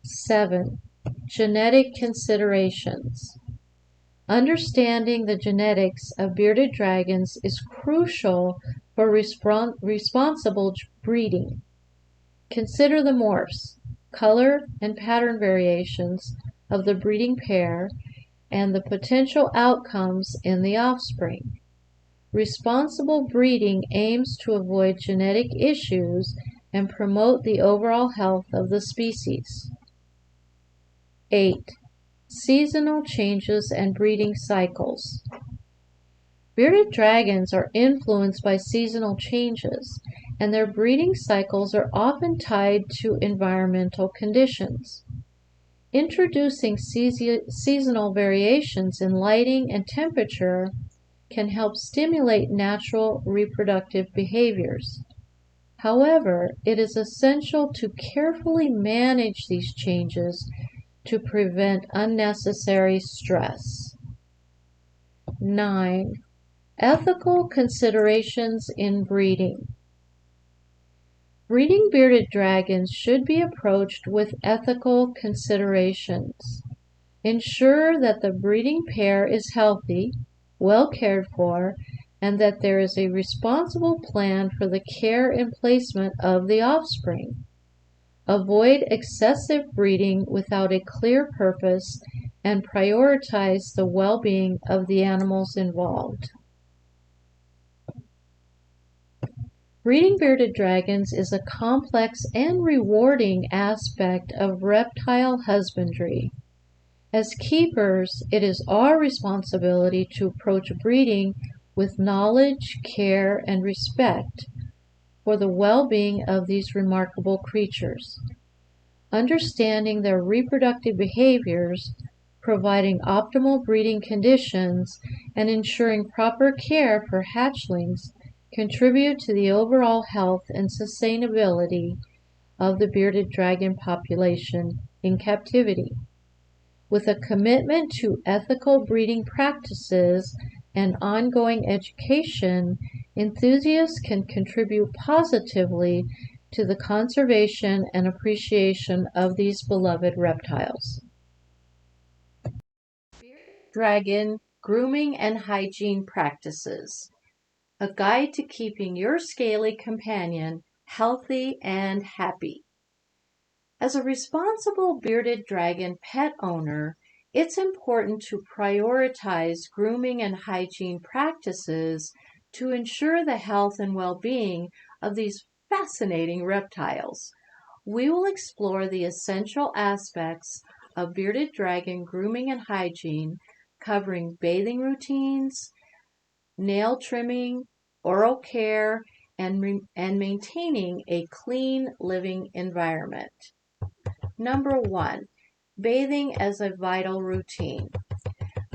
7. Genetic considerations. Understanding the genetics of bearded dragons is crucial for responsible breeding. Consider the morphs, color and pattern variations of the breeding pair, and the potential outcomes in the offspring. Responsible breeding aims to avoid genetic issues and promote the overall health of the species. 8. Seasonal changes and breeding cycles. Bearded dragons are influenced by seasonal changes, and their breeding cycles are often tied to environmental conditions. Introducing seasonal variations in lighting and temperature can help stimulate natural reproductive behaviors. However, it is essential to carefully manage these changes to prevent unnecessary stress. 9. Ethical considerations in breeding. Breeding bearded dragons should be approached with ethical considerations. Ensure that the breeding pair is healthy, well cared for, and that there is a responsible plan for the care and placement of the offspring. Avoid excessive breeding without a clear purpose and prioritize the well-being of the animals involved. Breeding bearded dragons is a complex and rewarding aspect of reptile husbandry. As keepers, it is our responsibility to approach breeding with knowledge, care, and respect for the well-being of these remarkable creatures. Understanding their reproductive behaviors, providing optimal breeding conditions, and ensuring proper care for hatchlings contribute to the overall health and sustainability of the bearded dragon population in captivity. With a commitment to ethical breeding practices and ongoing education, enthusiasts can contribute positively to the conservation and appreciation of these beloved reptiles. Bearded Dragon Grooming and Hygiene Practices. A guide to keeping your scaly companion healthy and happy. As a responsible bearded dragon pet owner, it's important to prioritize grooming and hygiene practices to ensure the health and well-being of these fascinating reptiles. We will explore the essential aspects of bearded dragon grooming and hygiene, covering bathing routines, nail trimming, oral care, and maintaining a clean living environment. Number 1. Bathing as a vital routine.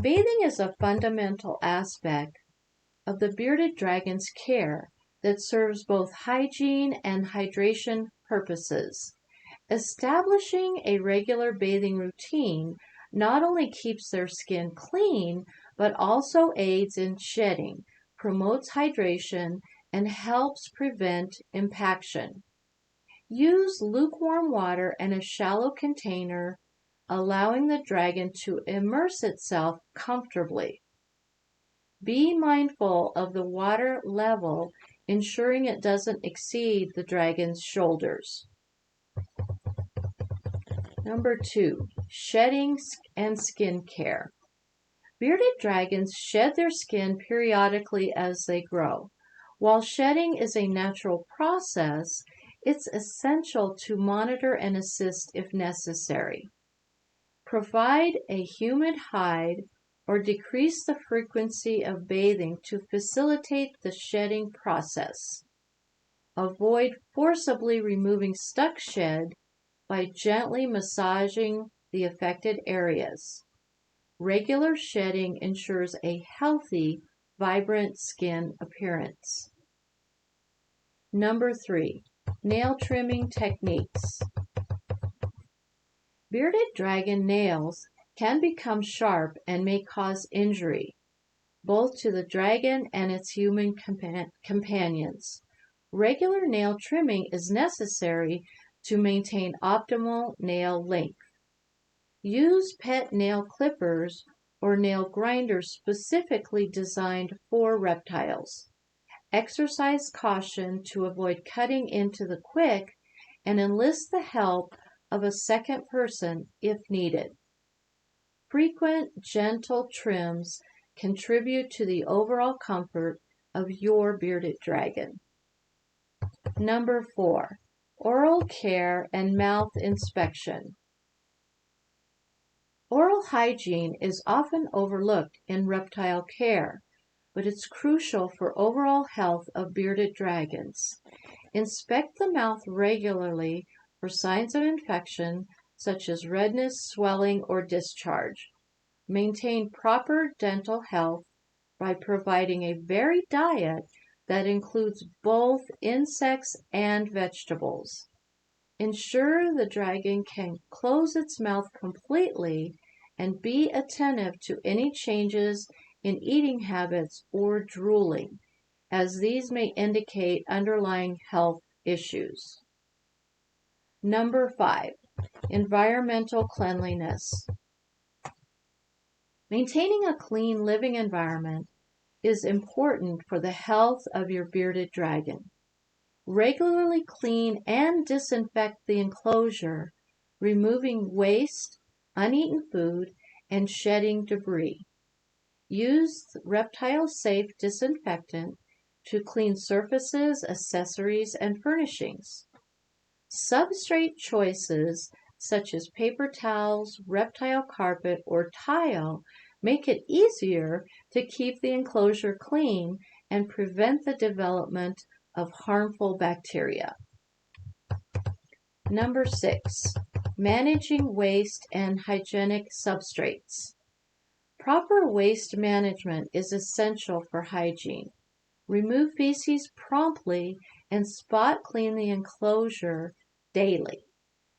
Bathing is a fundamental aspect of the bearded dragon's care that serves both hygiene and hydration purposes. Establishing a regular bathing routine not only keeps their skin clean, but also aids in shedding, promotes hydration, and helps prevent impaction. Use lukewarm water in a shallow container, allowing the dragon to immerse itself comfortably. Be mindful of the water level, ensuring it doesn't exceed the dragon's shoulders. Number 2. Shedding and skin care. Bearded dragons shed their skin periodically as they grow. While shedding is a natural process, it's essential to monitor and assist if necessary. Provide a humid hide or decrease the frequency of bathing to facilitate the shedding process. Avoid forcibly removing stuck shed by gently massaging the affected areas. Regular shedding ensures a healthy, vibrant skin appearance. Number 3. Nail trimming techniques. Bearded dragon nails can become sharp and may cause injury, both to the dragon and its human companions. Regular nail trimming is necessary to maintain optimal nail length. Use pet nail clippers or nail grinders specifically designed for reptiles. Exercise caution to avoid cutting into the quick and enlist the help of a second person if needed. Frequent, gentle trims contribute to the overall comfort of your bearded dragon. Number 4, oral care and mouth inspection. Oral hygiene is often overlooked in reptile care, but it's crucial for overall health of bearded dragons. Inspect the mouth regularly for signs of infection, such as redness, swelling, or discharge. Maintain proper dental health by providing a varied diet that includes both insects and vegetables. Ensure the dragon can close its mouth completely and be attentive to any changes in eating habits or drooling, as these may indicate underlying health issues. Number 5, environmental cleanliness. Maintaining a clean living environment is important for the health of your bearded dragon. Regularly clean and disinfect the enclosure, removing waste, uneaten food, and shedding debris. Use reptile-safe disinfectant to clean surfaces, accessories, and furnishings. Substrate choices such as paper towels, reptile carpet, or tile make it easier to keep the enclosure clean and prevent the development of harmful bacteria. Number 6, managing waste and hygienic substrates. Proper waste management is essential for hygiene. Remove feces promptly and spot clean the enclosure daily.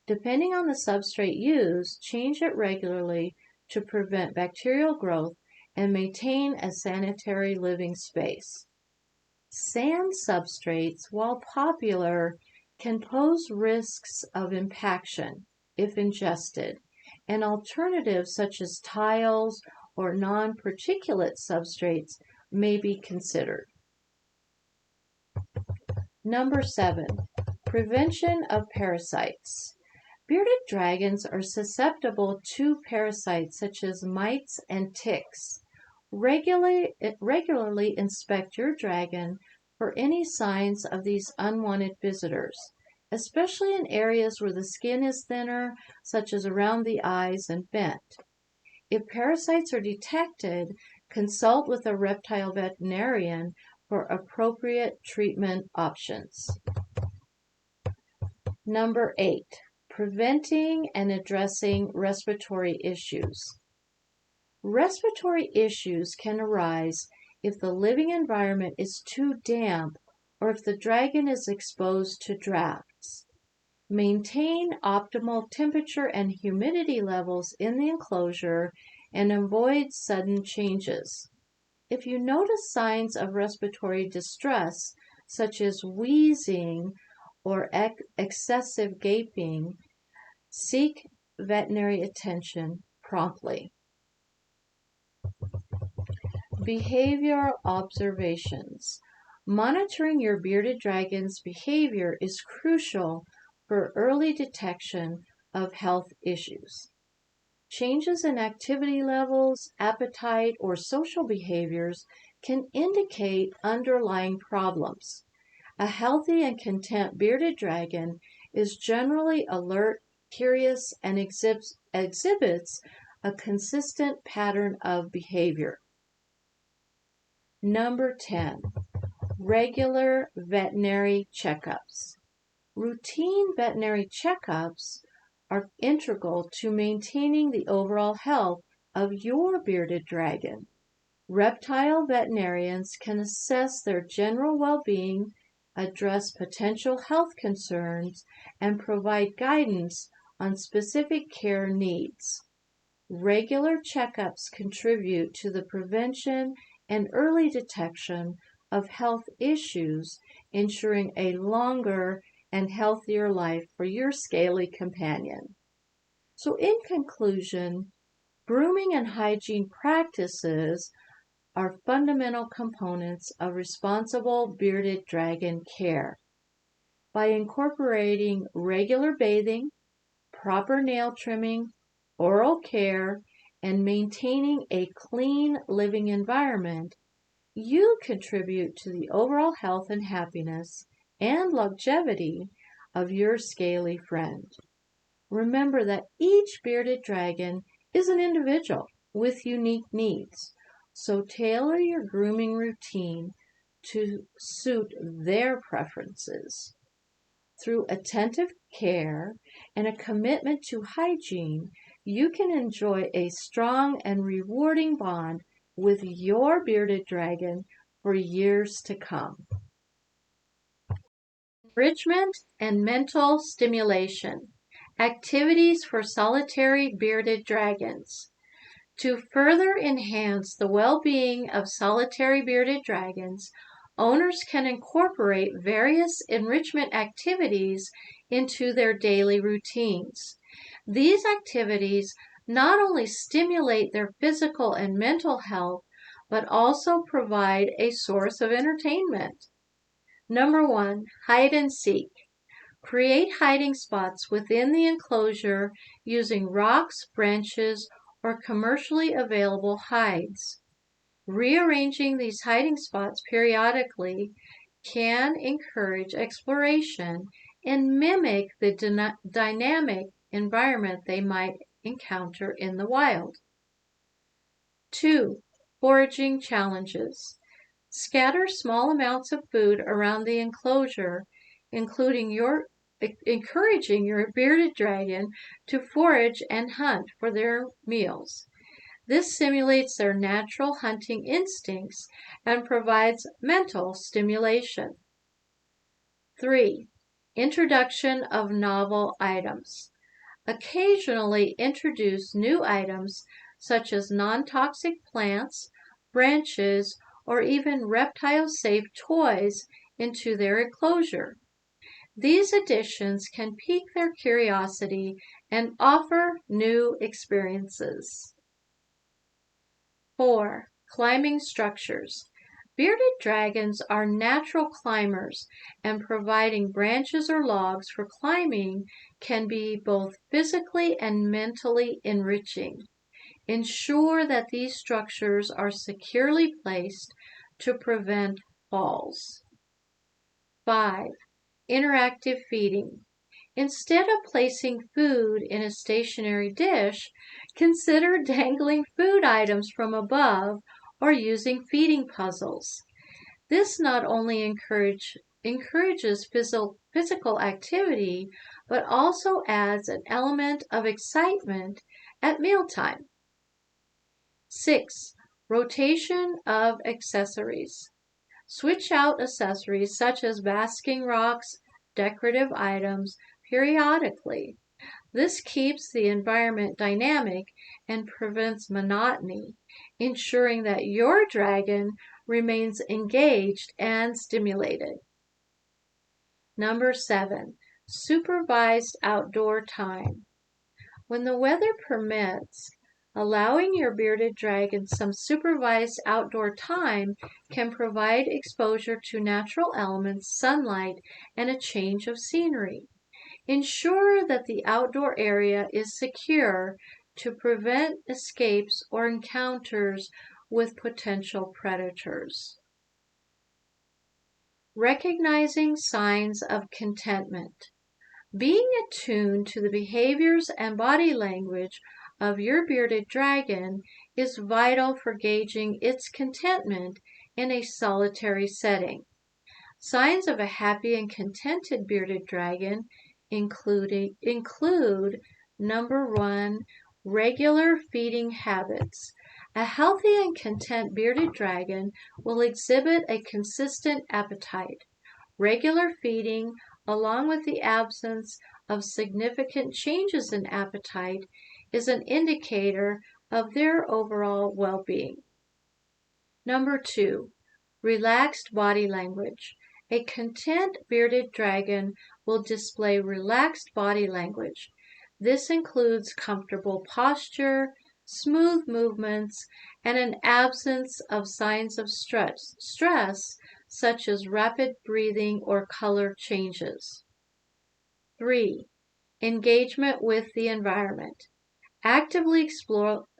Depending on the substrate used, change it regularly to prevent bacterial growth and maintain a sanitary living space. Sand substrates, while popular, can pose risks of impaction if ingested, and alternatives such as tiles or non-particulate substrates may be considered. Number 7, prevention of parasites. Bearded dragons are susceptible to parasites such as mites and ticks. Regularly inspect your dragon for any signs of these unwanted visitors, especially in areas where the skin is thinner, such as around the eyes and vent. If parasites are detected, consult with a reptile veterinarian for appropriate treatment options. Number 8, preventing and addressing respiratory issues. Respiratory issues can arise if the living environment is too damp or if the dragon is exposed to drafts. Maintain optimal temperature and humidity levels in the enclosure and avoid sudden changes. If you notice signs of respiratory distress, such as wheezing or excessive gaping, seek veterinary attention promptly. Behavioral observations. Monitoring your bearded dragon's behavior is crucial for early detection of health issues. Changes in activity levels, appetite, or social behaviors can indicate underlying problems. A healthy and content bearded dragon is generally alert, curious, and exhibits a consistent pattern of behavior. Number 10, regular veterinary checkups. Routine veterinary checkups are integral to maintaining the overall health of your bearded dragon. Reptile veterinarians can assess their general well-being, address potential health concerns, and provide guidance on specific care needs. Regular checkups contribute to the prevention and early detection of health issues, ensuring a longer and healthier life for your scaly companion. So in conclusion, Grooming and hygiene practices are fundamental components of responsible bearded dragon care. By incorporating regular bathing, proper nail trimming, oral care, and maintaining a clean living environment, you contribute to the overall health and happiness and longevity of your scaly friend. Remember that each bearded dragon is an individual with unique needs, so tailor your grooming routine to suit their preferences. Through attentive care and a commitment to hygiene, you can enjoy a strong and rewarding bond with your bearded dragon for years to come. Enrichment and mental stimulation. Activities for solitary bearded dragons. To further enhance the well-being of solitary bearded dragons, owners can incorporate various enrichment activities into their daily routines. These activities not only stimulate their physical and mental health, but also provide a source of entertainment. Number 1, hide and seek. Create hiding spots within the enclosure using rocks, branches, or commercially available hides. Rearranging these hiding spots periodically can encourage exploration and mimic the dynamic environment they might encounter in the wild. 2. Foraging challenges. Scatter small amounts of food around the enclosure, encouraging your bearded dragon to forage and hunt for their meals. This simulates their natural hunting instincts and provides mental stimulation. 3. Introduction of novel items. Occasionally introduce new items such as non-toxic plants, branches, or even reptile-safe toys into their enclosure. These additions can pique their curiosity and offer new experiences. 4. Climbing structures. Bearded dragons are natural climbers, and providing branches or logs for climbing can be both physically and mentally enriching. Ensure that these structures are securely placed to prevent falls. 5. Interactive feeding. Instead of placing food in a stationary dish, consider dangling food items from above or using feeding puzzles. This not only encourages physical activity, but also adds an element of excitement at mealtime. 6. Rotation of accessories. Switch out accessories such as basking rocks, decorative items, periodically. This keeps the environment dynamic and prevents monotony, ensuring that your dragon remains engaged and stimulated. Number 7. Supervised outdoor time. When the weather permits, allowing your bearded dragon some supervised outdoor time can provide exposure to natural elements, sunlight, and a change of scenery. Ensure that the outdoor area is secure to prevent escapes or encounters with potential predators. Recognizing signs of contentment. Being attuned to the behaviors and body language of your bearded dragon is vital for gauging its contentment in a solitary setting. Signs of a happy and contented bearded dragon include number 1, regular feeding habits. A healthy and content bearded dragon will exhibit a consistent appetite. Regular feeding, along with the absence of significant changes in appetite, is an indicator of their overall well-being. Number 2, relaxed body language. A content bearded dragon will display relaxed body language. This includes comfortable posture, smooth movements, and an absence of signs of stress such as rapid breathing or color changes. 3. Engagement with the environment. Actively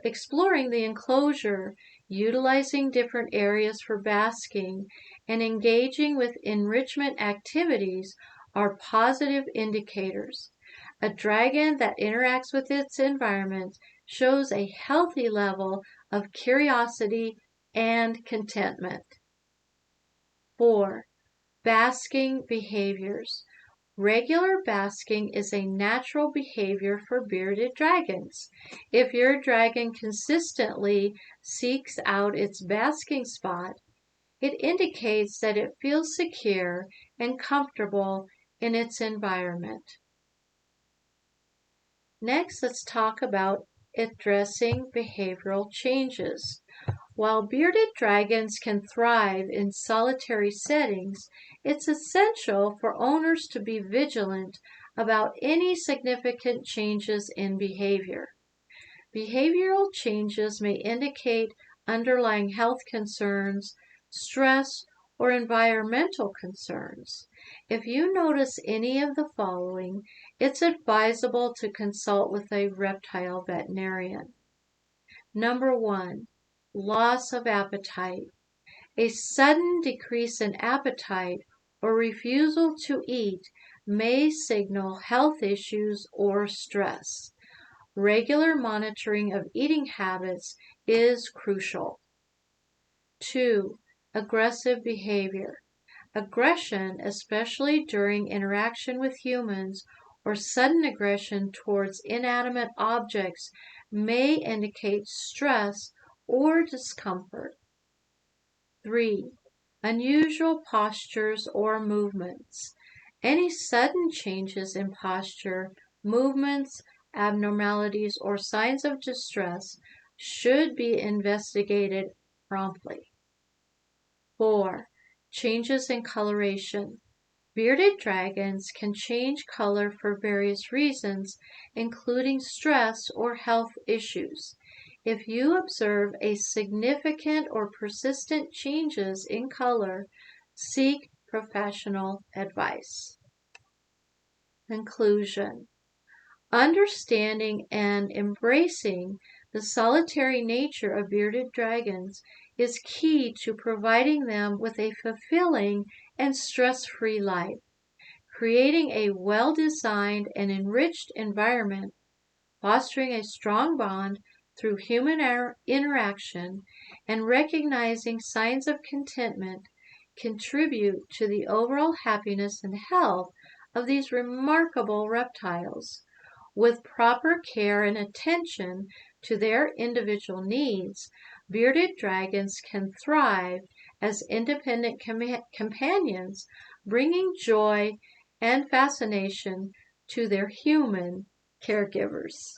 exploring the enclosure, utilizing different areas for basking, and engaging with enrichment activities are positive indicators. A dragon that interacts with its environment shows a healthy level of curiosity and contentment. 4. Basking behaviors. Regular basking is a natural behavior for bearded dragons. If your dragon consistently seeks out its basking spot, it indicates that it feels secure and comfortable in its environment. Next, let's talk about addressing behavioral changes. While bearded dragons can thrive in solitary settings, it's essential for owners to be vigilant about any significant changes in behavior. Behavioral changes may indicate underlying health concerns, stress, or environmental concerns. If you notice any of the following, it's advisable to consult with a reptile veterinarian. Number 1. Loss of appetite. A sudden decrease in appetite or refusal to eat may signal health issues or stress. Regular monitoring of eating habits is crucial. 2. Aggressive behavior. Aggression, especially during interaction with humans, or sudden aggression towards inanimate objects, may indicate stress or discomfort. 3. Unusual postures or movements. Any sudden changes in posture, movements, abnormalities, or signs of distress should be investigated promptly. 4. Changes in coloration. Bearded dragons can change color for various reasons, including stress or health issues. If you observe a significant or persistent changes in color, seek professional advice. Conclusion. Understanding and embracing the solitary nature of bearded dragons is key to providing them with a fulfilling and stress-free life. Creating a well-designed and enriched environment, fostering a strong bond through human interaction, and recognizing signs of contentment contribute to the overall happiness and health of these remarkable reptiles. With proper care and attention to their individual needs, bearded dragons can thrive as independent companions, bringing joy and fascination to their human caregivers.